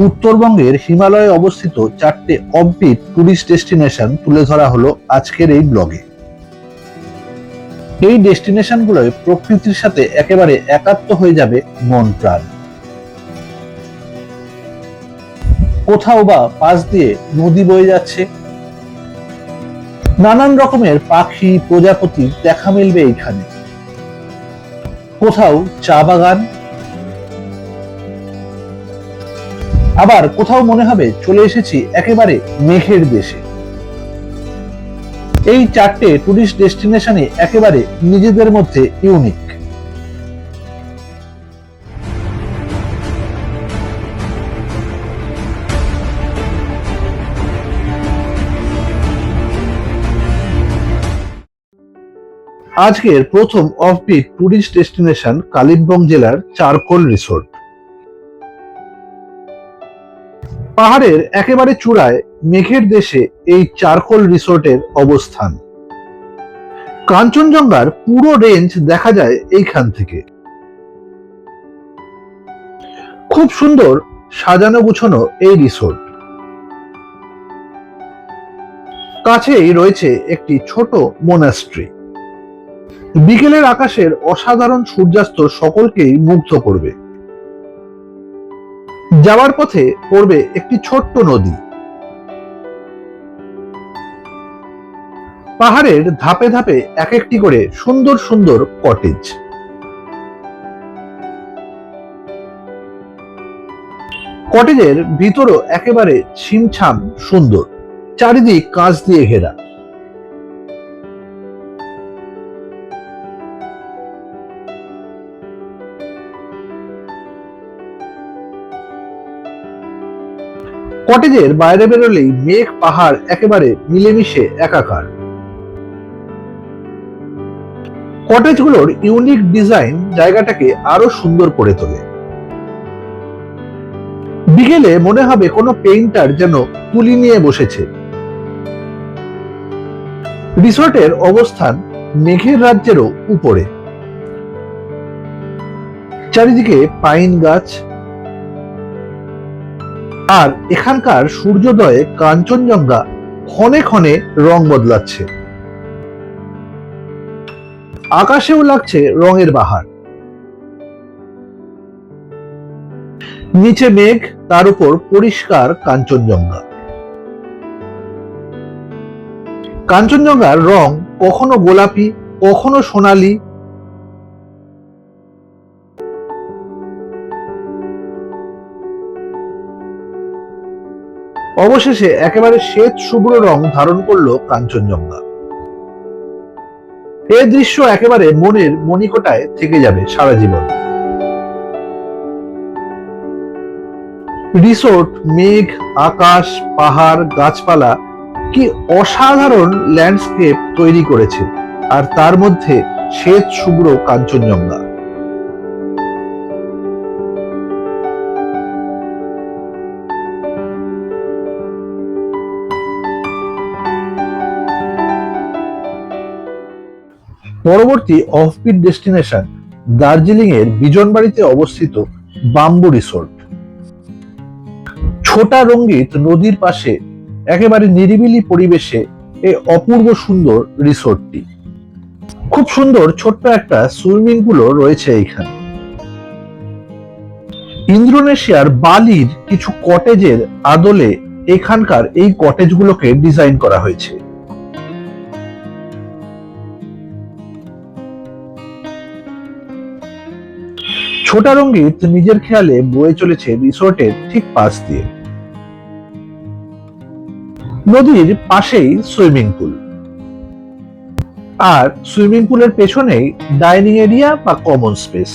উত্তরবঙ্গের হিমালয়ে অবস্থিত 4টে offbeat tourist destination তুলে ধরা হলো আজকের এই ব্লগে। এই ডেস্টিনেশনগুলোয় প্রকৃতির সাথে একেবারে একাত্ম হয়ে যাবে মন প্রাণ। কোথাও বা পাশ দিয়ে নদী বয়ে যাচ্ছে, নানান রকমের পাখি প্রজাপতির দেখা মিলবে এইখানে। কোথাও চা বাগান, আবার কোথাও মনে হবে চলে এসেছি একেবারে মেঘের দেশে। এই 4টে টুরিস্ট ডেস্টিনেশনে একেবারে নিজেদের মধ্যে ইউনিক। আজকের প্রথম অফবিট টুরিস্ট ডেস্টিনেশন কালিম্পং জেলার চারকোল রিসোর্ট। পাহাড়ের একেবারে চূড়ায় মেঘের দেশে এই চারকোল রিসোর্টের অবস্থান। কাঞ্চনজঙ্ঘার পুরো রেঞ্জ দেখা যায় এইখান থেকে। খুব সুন্দর সাজানো গুছানো এই রিসোর্ট। কাছেই রয়েছে একটি ছোট মোনাস্ট্রি। বিকেলের আকাশের অসাধারণ সূর্যাস্ত সকলকেই মুগ্ধ করবে। যাওয়ার পথে পড়বে একটি ছোট্ট নদী। পাহাড়ের ধাপে ধাপে এক একটি করে সুন্দর সুন্দর কটেজ। কটেজের ভিতরও একেবারে ছিমছাম সুন্দর, চারিদিক কাঁচ দিয়ে ঘেরা। কটেজের বাইরে বেরোলেই মেঘ পাহাড় একেবারে মিলেমিশে একাকার। কটেজগুলোর ইউনিক ডিজাইন জায়গাটাকে আরো সুন্দর করে তোলে। বিকেলে মনে হবে কোনো পেইন্টার যেন তুলি নিয়ে বসেছে। রিসোর্টের অবস্থান মেঘের রাজ্যেরও উপরে। চারিদিকে পাইন গাছ, আর এখানকার সূর্যোদয়ে কাঞ্চনজঙ্ঘা ক্ষণে ক্ষণে রং বদলাচ্ছে। আকাশেও লাগছে রঙের বাহার। নিচে মেঘ, তার উপর পরিষ্কার কাঞ্চনজঙ্ঘা। কাঞ্চনজঙ্ঘার রং কখনো গোলাপি, কখনো সোনালী। অবশেষে একেবারে শ্বেত শুভ্র রং ধারণ করলো কাঞ্চনজঙ্ঘা। এই দৃশ্য একেবারে মনের মণিকোটায় থেকে যাবে সারা জীবন। রিসোর্ট, মেঘ, আকাশ, পাহাড়, গাছপালা, কি অসাধারণ ল্যান্ডস্কেপ তৈরি করেছে, আর তার মধ্যে শ্বেত শুভ্র কাঞ্চনজঙ্ঘা। পরবর্তী অফবিট ডেস্টিনেশন দার্জিলিং এর বিজনবাড়িতে অবস্থিত বাম্বু রিসোর্ট। ছোটা রঙ্গিত নদীর পাশে একেবারে নিরিবিলি পরিবেশে এই অপূর্ব সুন্দর রিসোর্টটি। খুব সুন্দর ছোট্ট একটা সুইমিং পুলও রয়েছে এখানে। ইন্দোনেশিয়ার বালির কিছু কটেজের আদলে এখানকার এই কটেজগুলোকে ডিজাইন করা হয়েছে। ছোটা রঙ্গিত নিজের খেয়ালে বয়ে চলেছে রিসোর্টের ঠিক পাশ দিয়ে। নদীর পাশেই সুইমিং পুল, আর সুইমিং পুলের পেছনেই ডাইনিং এরিয়া বা কমন স্পেস।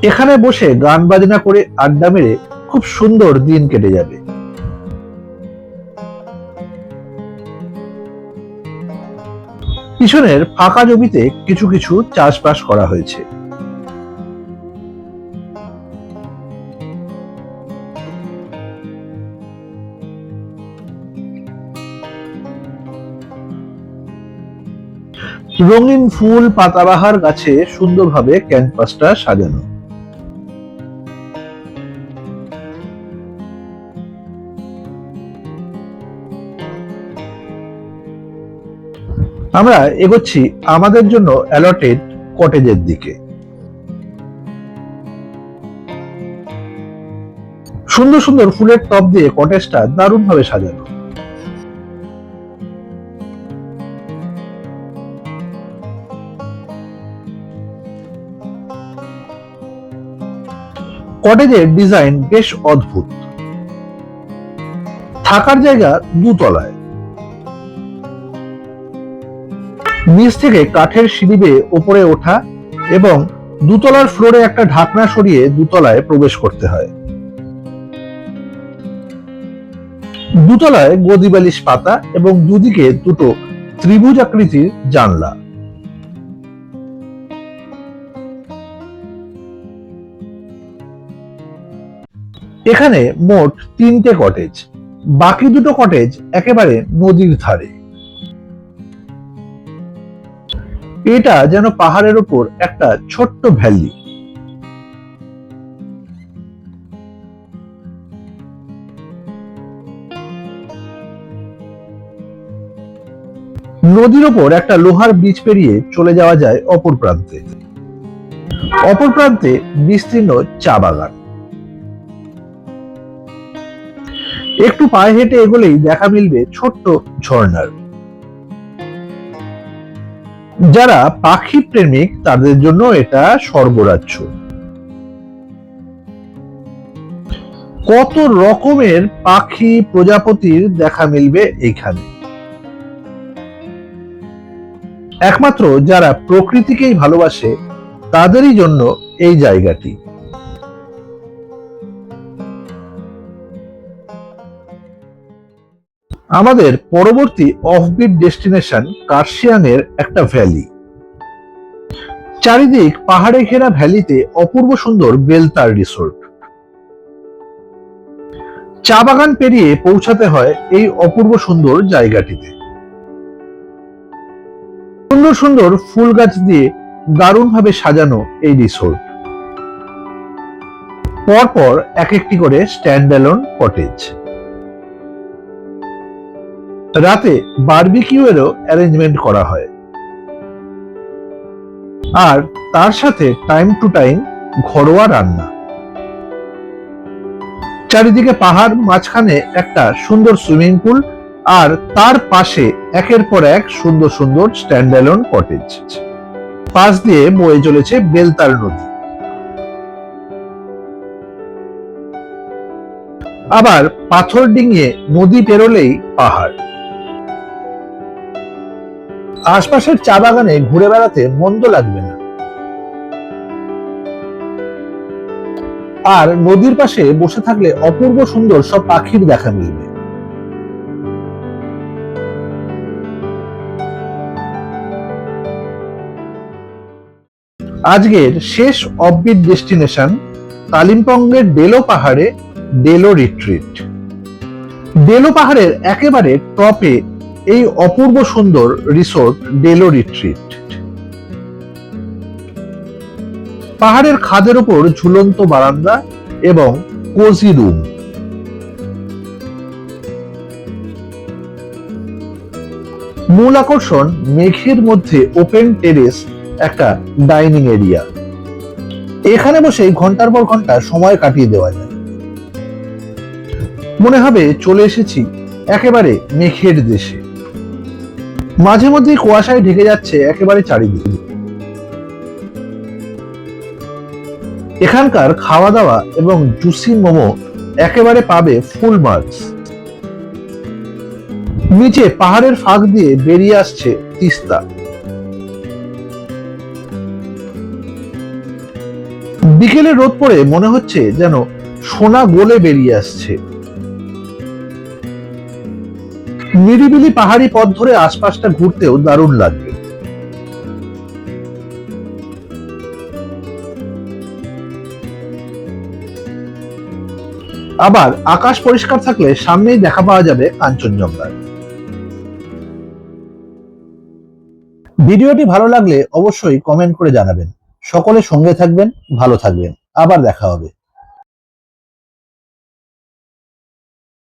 এখানে বসে গান বাজনা করে আড্ডা মেরে খুব সুন্দর দিন কেটে যাবে। পিছনের ফাঁকা জমিতে কিছু কিছু চাষবাস করা হয়েছে। রঙিন ফুল পাতাবাহার গাছে সুন্দরভাবে ক্যাম্পাসটা সাজানো। আমরা এগোচ্ছি আমাদের জন্য অ্যালটেড কটেজের দিকে। সুন্দর সুন্দর ফুলের টব দিয়ে কটেজটা দারুণভাবে সাজানো। কটেজের ডিজাইন বেশ অদ্ভুত। থাকার জায়গা দুতলায়, নিচ থেকে কাঠের সিঁড়ি বেয়ে ওপরে ওঠা এবং দুতলার ফ্লোরে একটা ঢাকনা সরিয়ে দুতলায় প্রবেশ করতে হয়। দুতলায় গদি বালিশ পাতা এবং দুদিকে দুটো ত্রিভুজ আকৃতির জানলা। এখানে মোট 3টে কটেজ, বাকি দুটো কটেজ একেবারে নদীর ধারে। এটা যেন পাহাড়ের উপর একটা ছোট্ট ভ্যালি। নদীর ওপর একটা লোহার ব্রিজ পেরিয়ে চলে যাওয়া যায় অপর প্রান্তে। অপর প্রান্তে বিস্তীর্ণ চা বাগান। একটু পায়ে হেঁটে এগোলেই দেখা মিলবে ছোট্ট ঝর্ণার। যারা পাখি প্রেমিক তাদের জন্য এটা স্বর্গরাজ্য। কত রকমের পাখি প্রজাপতির দেখা মিলবে এইখানে। একমাত্র যারা প্রকৃতিকেই ভালোবাসে তাদেরই জন্য এই জায়গাটি। আমাদের পরবর্তী অফবিট ডেস্টিনেশন কার্শিয়াং এর একটা ভ্যালি। চারিদিক পাহাড়ে ঘেরা ভ্যালিতে অপূর্ব সুন্দর বেলতার রিসোর্ট। চা বাগান পেরিয়ে পৌঁছাতে হয় এই অপূর্ব সুন্দর জায়গাটিতে। সুন্দর সুন্দর ফুল গাছ দিয়ে দারুণভাবে সাজানো এই রিসোর্ট। পরপর এক একটি করে স্ট্যান্ড অ্যালোন কটেজ। রাতে বারবিকিউ এরও অ্যারেঞ্জমেন্ট করা হয়, আর তার সাথে টাইম টু টাইম ঘরোয়া রান্না। চারিদিকে পাহাড়, মাঝখানে একটা সুন্দর সুইমিং পুল, আর তার পাশে একের পর এক সুন্দর সুন্দর স্ট্যান্ড অ্যালোন কটেজ। পাশ দিয়ে বয়ে চলেছে বেলতার নদী। আবার পাথর ডিঙিয়ে নদী পেরোলেই পাহাড়। আশপাশের চা বাগানে ঘুরে বেড়াতে মন্দ লাগবে না। আর নদীর পাশে বসে থাকলে অপূর্ব সুন্দর সব পাখির দেখা মিলবে। আজকের শেষ অফবিট ডেস্টিনেশন কালিম্পংয়ের ডেলো পাহাড়ে ডেলো রিট্রিট। ডেলো পাহাড়ের একেবারে টপে এই অপূর্ব সুন্দর রিসোর্ট ডেলো রিট্রিট। পাহাড়ের খাদের উপর ঝুলন্ত বারান্দা এবং কোজি রুম। মূল আকর্ষণ মেঘের মধ্যে ওপেন টেরেস, একটা ডাইনিং এরিয়া। এখানে বসে ঘন্টার পর ঘন্টা সময় কাটিয়ে দেওয়া যায়। মনে হবে চলে এসেছি একেবারে মেঘের দেশে। মাঝে মধ্যে কুয়াশায় ঢেকে যাচ্ছে একেবারে চারিদিকে। এখানকার খাওয়া দাওয়া এবং জুসি মোমো একেবারে পাবে ফুল মার্কস। নিচে পাহাড়ের ফাঁক দিয়ে বেরিয়ে আসছে তিস্তা। বিকেলে রোদ পড়ে মনে হচ্ছে যেন সোনা গলে বেরিয়ে আসছে। নিরিবিলি পাহাড়ি পথ ধরে আশপাশটা ঘুরতেও দারুণ লাগবে। আবার আকাশ পরিষ্কার থাকলে সামনেই দেখা পাওয়া যাবে কাঞ্চনজঙ্ঘা। ভিডিওটি ভালো লাগলে অবশ্যই কমেন্ট করে জানাবেন। সকলে সঙ্গে থাকবেন, ভালো থাকবেন। আবার দেখা হবে।